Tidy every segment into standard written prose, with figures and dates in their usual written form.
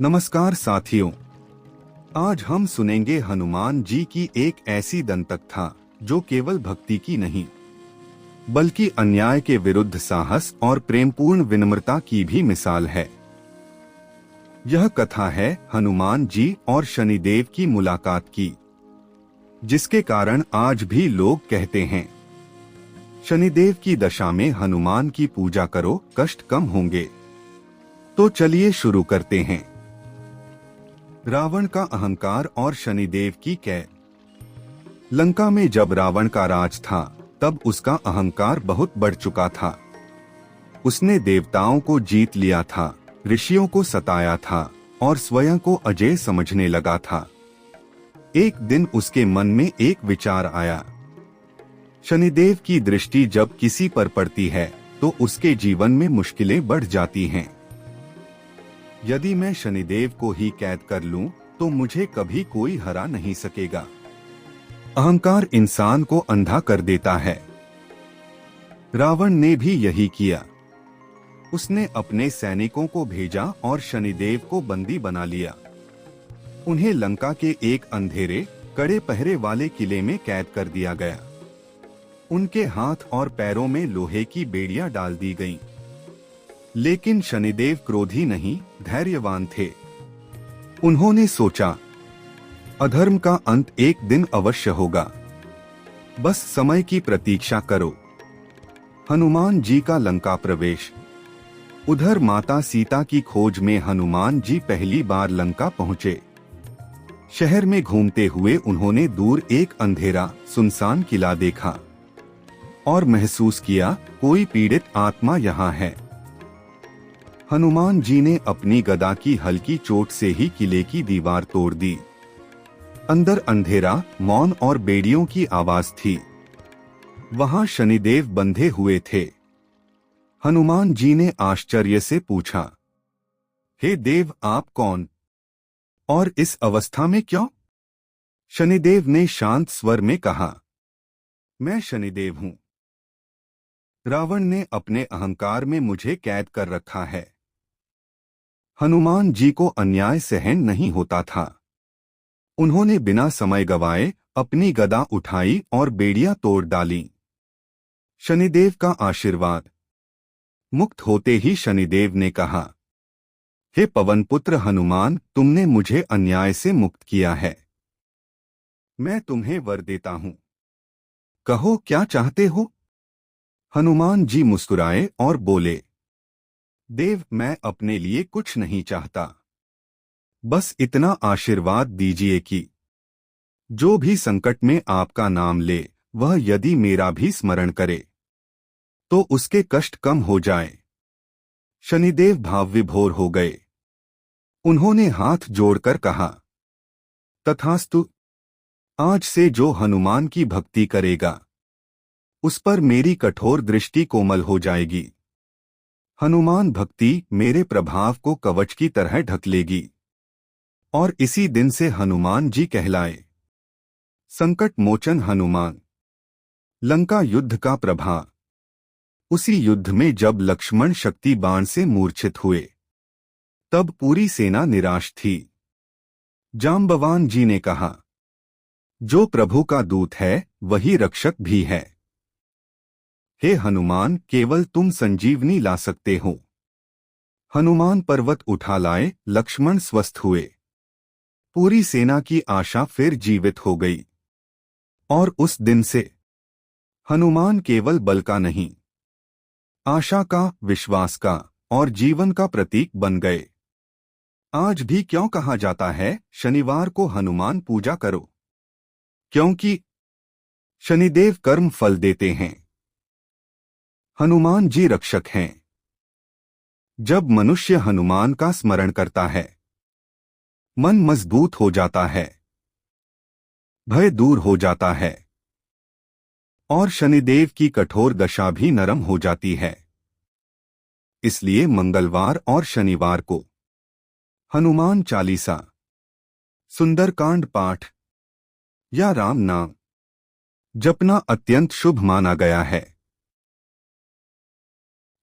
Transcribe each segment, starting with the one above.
नमस्कार साथियों, आज हम सुनेंगे हनुमान जी की एक ऐसी दंतकथा जो केवल भक्ति की नहीं बल्कि अन्याय के विरुद्ध साहस और प्रेमपूर्ण विनम्रता की भी मिसाल है। यह कथा है हनुमान जी और शनिदेव की मुलाकात की, जिसके कारण आज भी लोग कहते हैं शनिदेव की दशा में हनुमान की पूजा करो, कष्ट कम होंगे। तो चलिए शुरू करते हैं। रावण का अहंकार और शनिदेव की कैद। लंका में जब रावण का राज था तब उसका अहंकार बहुत बढ़ चुका था। उसने देवताओं को जीत लिया था, ऋषियों को सताया था और स्वयं को अजेय समझने लगा था। एक दिन उसके मन में एक विचार आया। शनिदेव की दृष्टि जब किसी पर पड़ती है तो उसके जीवन में मुश्किलें बढ़ जाती हैं। यदि मैं शनिदेव को ही कैद कर लूं तो मुझे कभी कोई हरा नहीं सकेगा। अहंकार इंसान को अंधा कर देता है। रावण ने भी यही किया। उसने अपने सैनिकों को भेजा और शनिदेव को बंदी बना लिया। उन्हें लंका के एक अंधेरे कड़े पहरे वाले किले में कैद कर दिया गया। उनके हाथ और पैरों में लोहे की बेड़ियां डाल दी गईं। लेकिन शनिदेव क्रोधी नहीं, धैर्यवान थे। उन्होंने सोचा, अधर्म का अंत एक दिन अवश्य होगा, बस समय की प्रतीक्षा करो। हनुमान जी का लंका प्रवेश। उधर माता सीता की खोज में हनुमान जी पहली बार लंका पहुंचे। शहर में घूमते हुए उन्होंने दूर एक अंधेरा सुनसान किला देखा और महसूस किया, कोई पीड़ित आत्मा यहाँ है। हनुमान जी ने अपनी गदा की हल्की चोट से ही किले की दीवार तोड़ दी। अंदर अंधेरा, मौन और बेड़ियों की आवाज थी। वहां शनिदेव बंधे हुए थे। हनुमान जी ने आश्चर्य से पूछा, हे देव, आप कौन और इस अवस्था में क्यों? शनिदेव ने शांत स्वर में कहा, मैं शनिदेव हूं। रावण ने अपने अहंकार में मुझे कैद कर रखा है। हनुमान जी को अन्याय सहन नहीं होता था। उन्होंने बिना समय गवाए अपनी गदा उठाई और बेड़ियां तोड़ डाली। शनिदेव का आशीर्वाद। मुक्त होते ही शनिदेव ने कहा, हे पवनपुत्र हनुमान, तुमने मुझे अन्याय से मुक्त किया है। मैं तुम्हें वर देता हूं। कहो, क्या चाहते हो? हनुमान जी मुस्कुराए और बोले, देव, मैं अपने लिए कुछ नहीं चाहता। बस इतना आशीर्वाद दीजिए कि जो भी संकट में आपका नाम ले, वह यदि मेरा भी स्मरण करे तो उसके कष्ट कम हो जाए। शनिदेव भाव विभोर हो गए। उन्होंने हाथ जोड़कर कहा, तथास्तु। आज से जो हनुमान की भक्ति करेगा उस पर मेरी कठोर दृष्टि कोमल हो जाएगी। हनुमान भक्ति मेरे प्रभाव को कवच की तरह ढक लेगी। और इसी दिन से हनुमान जी कहलाए संकट मोचन हनुमान। लंका युद्ध का प्रभाव। उसी युद्ध में जब लक्ष्मण शक्ति बाण से मूर्छित हुए तब पूरी सेना निराश थी। जाम्बवान जी ने कहा, जो प्रभु का दूत है वही रक्षक भी है। हे हनुमान, केवल तुम संजीवनी ला सकते हो। हनुमान पर्वत उठा लाए, लक्ष्मण स्वस्थ हुए। पूरी सेना की आशा फिर जीवित हो गई। और उस दिन से हनुमान केवल बल का नहीं, आशा का, विश्वास का और जीवन का प्रतीक बन गए। आज भी क्यों कहा जाता है, शनिवार को हनुमान पूजा करो? क्योंकि शनिदेव कर्म फल देते हैं। हनुमान जी रक्षक हैं। जब मनुष्य हनुमान का स्मरण करता है, मन मजबूत हो जाता है, भय दूर हो जाता है और शनिदेव की कठोर दशा भी नरम हो जाती है। इसलिए मंगलवार और शनिवार को हनुमान चालीसा, सुंदरकांड पाठ या राम नाम जपना अत्यंत शुभ माना गया है।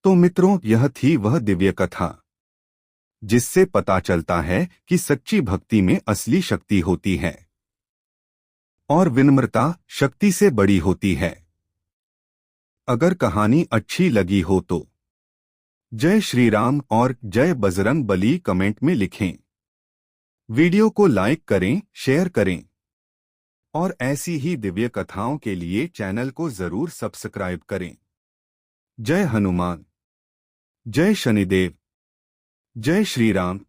तो मित्रों, यह थी वह दिव्य कथा जिससे पता चलता है कि सच्ची भक्ति में असली शक्ति होती है और विनम्रता शक्ति से बड़ी होती है। अगर कहानी अच्छी लगी हो तो जय श्री राम और जय बजरंग बली कमेंट में लिखें। वीडियो को लाइक करें, शेयर करें और ऐसी ही दिव्य कथाओं के लिए चैनल को जरूर सब्सक्राइब करें। जय हनुमान, जय शनिदेव, जय श्री राम।